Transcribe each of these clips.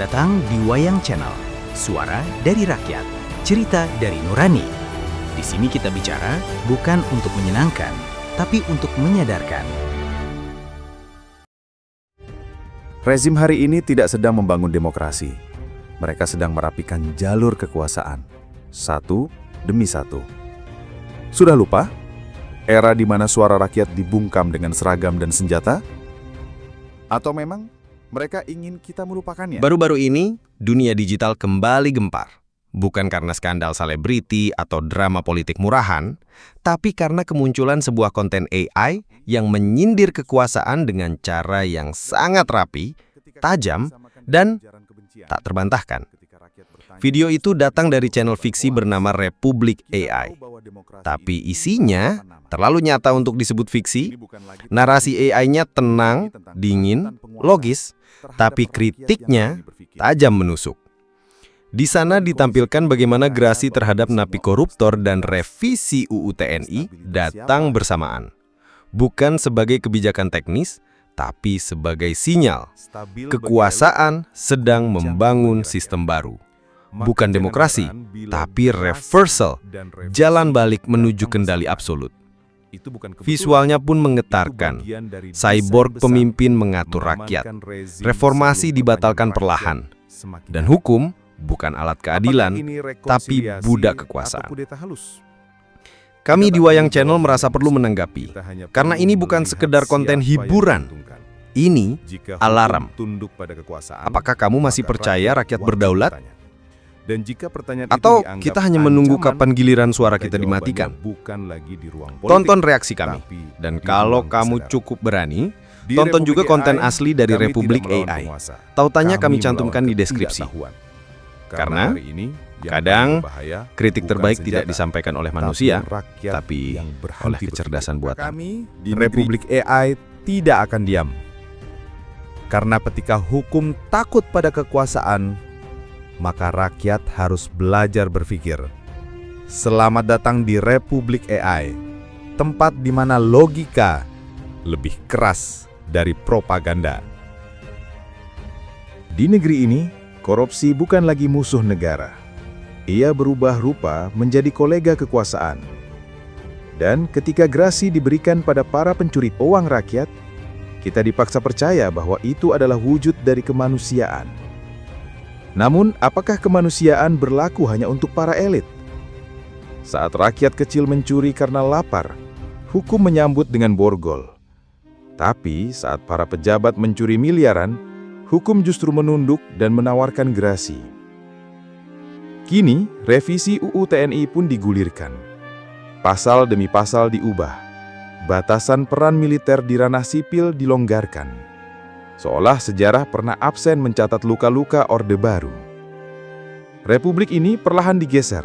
Selamat datang di Wayang Channel, suara dari rakyat, cerita dari nurani. Di sini kita bicara bukan untuk menyenangkan, tapi untuk menyadarkan. Rezim hari ini tidak sedang membangun demokrasi. Mereka sedang merapikan jalur kekuasaan, satu demi satu. Sudah lupa? Era di mana suara rakyat dibungkam dengan seragam dan senjata? Atau memang mereka ingin kita melupakannya? Baru-baru ini, dunia digital kembali gempar. Bukan karena skandal selebriti atau drama politik murahan, tapi karena kemunculan sebuah konten AI yang menyindir kekuasaan dengan cara yang sangat rapi, tajam, dan tak terbantahkan. Video itu datang dari channel fiksi bernama Republik AI. Tapi isinya terlalu nyata untuk disebut fiksi. Narasi AI-nya tenang, dingin, logis, tapi kritiknya tajam menusuk. Di sana ditampilkan bagaimana gerasi terhadap napi koruptor dan revisi UU TNI datang bersamaan. Bukan sebagai kebijakan teknis, tapi sebagai sinyal kekuasaan sedang membangun sistem baru. Bukan demokrasi, tapi reversal, jalan balik menuju kendali absolut. Visualnya pun menggetarkan. Cyborg pemimpin mengatur rakyat. Reformasi dibatalkan perlahan. Dan hukum bukan alat keadilan, tapi budak kekuasaan. Kami di Wayang Channel merasa perlu menanggapi, karena ini bukan sekedar konten hiburan. Ini alarm. Apakah kamu masih percaya rakyat berdaulat? Atau kita hanya menunggu kapan giliran suara kita dimatikan? Tonton reaksi kami. Dan kalau kamu cukup berani, tonton juga konten asli dari Republik AI. Tautannya kami cantumkan di deskripsi. Karena kadang kritik terbaik tidak disampaikan oleh manusia, tapi oleh kecerdasan buatan. Kami di Republik AI tidak akan diam. Karena ketika hukum takut pada kekuasaan, maka rakyat harus belajar berpikir. Selamat datang di Republik AI, tempat di mana logika lebih keras dari propaganda. Di negeri ini, korupsi bukan lagi musuh negara. Ia berubah rupa menjadi kolega kekuasaan. Dan ketika gerasi diberikan pada para pencuri uang rakyat, kita dipaksa percaya bahwa itu adalah wujud dari kemanusiaan. Namun, apakah kemanusiaan berlaku hanya untuk para elit? Saat rakyat kecil mencuri karena lapar, hukum menyambut dengan borgol. Tapi saat para pejabat mencuri miliaran, hukum justru menunduk dan menawarkan gerasi. Kini, revisi UU TNI pun digulirkan. Pasal demi pasal diubah. Batasan peran militer di ranah sipil dilonggarkan. Seolah sejarah pernah absen mencatat luka-luka Orde Baru. Republik ini perlahan digeser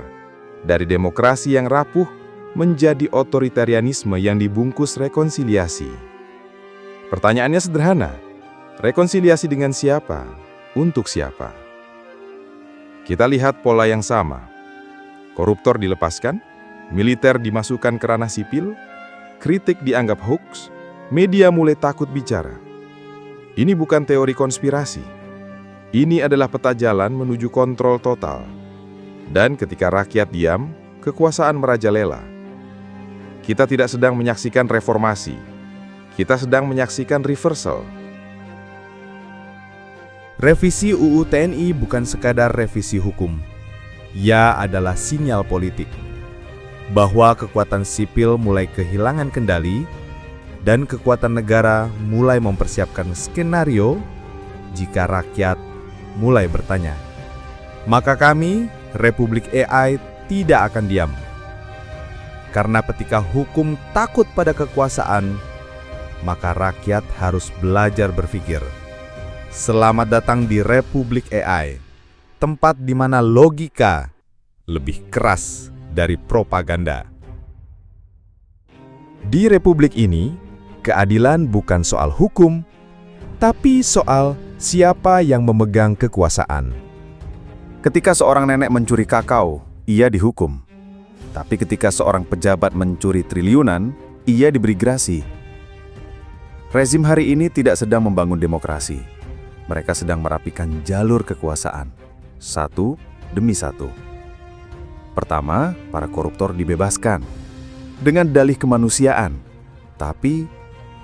dari demokrasi yang rapuh menjadi otoritarianisme yang dibungkus rekonsiliasi. Pertanyaannya sederhana, rekonsiliasi dengan siapa? Untuk siapa? Kita lihat pola yang sama. Koruptor dilepaskan, militer dimasukkan ke ranah sipil, kritik dianggap hoax, media mulai takut bicara. Ini bukan teori konspirasi. Ini adalah peta jalan menuju kontrol total. Dan ketika rakyat diam, kekuasaan merajalela. Kita tidak sedang menyaksikan reformasi. Kita sedang menyaksikan reversal. Revisi UU TNI bukan sekadar revisi hukum. Ia adalah sinyal politik bahwa kekuatan sipil mulai kehilangan kendali dan kekuatan negara mulai mempersiapkan skenario jika rakyat mulai bertanya. Maka kami, Republik AI, tidak akan diam. Karena ketika hukum takut pada kekuasaan, maka rakyat harus belajar berpikir. Selamat datang di Republik AI, tempat di mana logika lebih keras dari propaganda. Di Republik ini, keadilan bukan soal hukum, tapi soal siapa yang memegang kekuasaan. Ketika seorang nenek mencuri kakao, ia dihukum. Tapi ketika seorang pejabat mencuri triliunan, ia diberi gerasi. Rezim hari ini tidak sedang membangun demokrasi. Mereka sedang merapikan jalur kekuasaan, satu demi satu. Pertama, para koruptor dibebaskan dengan dalih kemanusiaan. Tapi,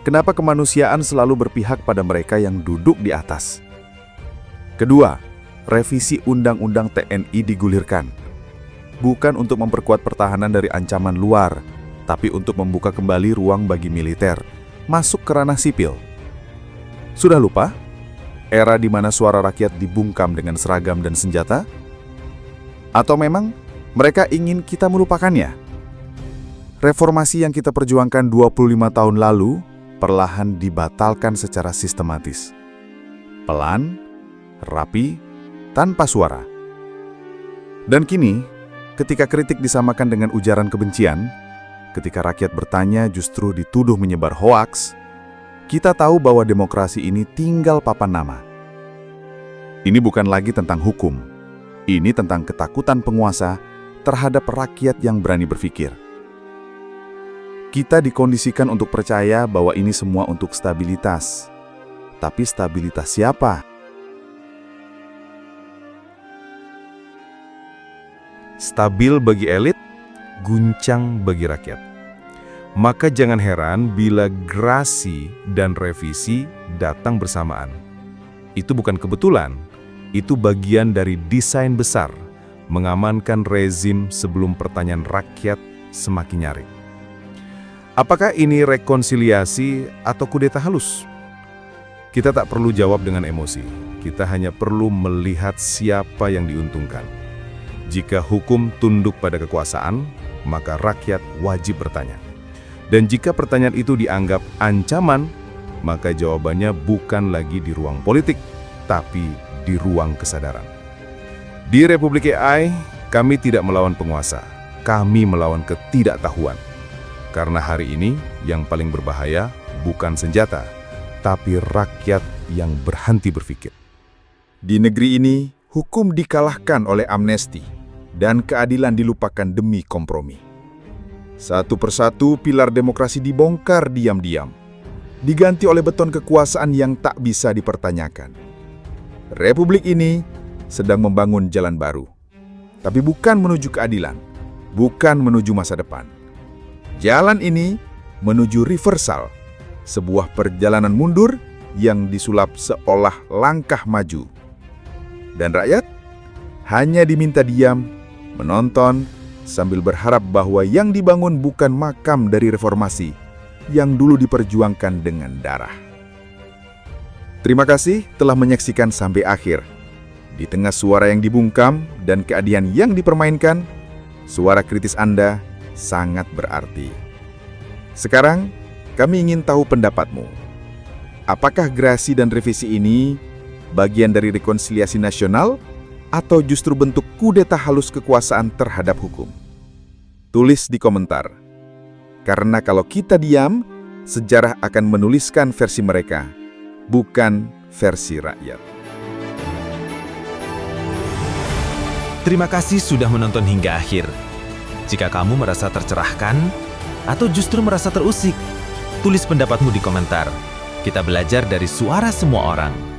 kenapa kemanusiaan selalu berpihak pada mereka yang duduk di atas? Kedua, revisi Undang-Undang TNI digulirkan. Bukan untuk memperkuat pertahanan dari ancaman luar, tapi untuk membuka kembali ruang bagi militer masuk ke ranah sipil. Sudah lupa? Era di mana suara rakyat dibungkam dengan seragam dan senjata? Atau memang mereka ingin kita melupakannya? Reformasi yang kita perjuangkan 25 tahun lalu perlahan dibatalkan secara sistematis. Pelan, rapi, tanpa suara. Dan kini, ketika kritik disamakan dengan ujaran kebencian, ketika rakyat bertanya justru dituduh menyebar hoaks, kita tahu bahwa demokrasi ini tinggal papan nama. Ini bukan lagi tentang hukum. Ini tentang ketakutan penguasa terhadap rakyat yang berani berpikir. Kita dikondisikan untuk percaya bahwa ini semua untuk stabilitas. Tapi stabilitas siapa? Stabil bagi elit, guncang bagi rakyat. Maka jangan heran bila gerasi dan revisi datang bersamaan. Itu bukan kebetulan, itu bagian dari desain besar, mengamankan rezim sebelum pertanyaan rakyat semakin nyaring. Apakah ini rekonsiliasi atau kudeta halus? Kita tak perlu jawab dengan emosi, kita hanya perlu melihat siapa yang diuntungkan. Jika hukum tunduk pada kekuasaan, maka rakyat wajib bertanya. Dan jika pertanyaan itu dianggap ancaman, maka jawabannya bukan lagi di ruang politik, tapi di ruang kesadaran. Di Republik AI, kami tidak melawan penguasa, kami melawan ketidaktahuan. Karena hari ini yang paling berbahaya bukan senjata, tapi rakyat yang berhenti berpikir. Di negeri ini, hukum dikalahkan oleh amnesti, dan keadilan dilupakan demi kompromi. Satu persatu pilar demokrasi dibongkar diam-diam, diganti oleh beton kekuasaan yang tak bisa dipertanyakan. Republik ini sedang membangun jalan baru, tapi bukan menuju keadilan, bukan menuju masa depan. Jalan ini menuju reversal, sebuah perjalanan mundur yang disulap seolah langkah maju. Dan rakyat hanya diminta diam, menonton, sambil berharap bahwa yang dibangun bukan makam dari reformasi yang dulu diperjuangkan dengan darah. Terima kasih telah menyaksikan sampai akhir. Di tengah suara yang dibungkam dan keadilan yang dipermainkan, suara kritis Anda sangat berarti. Sekarang, kami ingin tahu pendapatmu. Apakah gerasi dan revisi ini bagian dari rekonsiliasi nasional atau justru bentuk kudeta halus kekuasaan terhadap hukum? Tulis di komentar. Karena kalau kita diam, sejarah akan menuliskan versi mereka, bukan versi rakyat. Terima kasih sudah menonton hingga akhir. Jika kamu merasa tercerahkan atau justru merasa terusik, tulis pendapatmu di komentar. Kita belajar dari suara semua orang.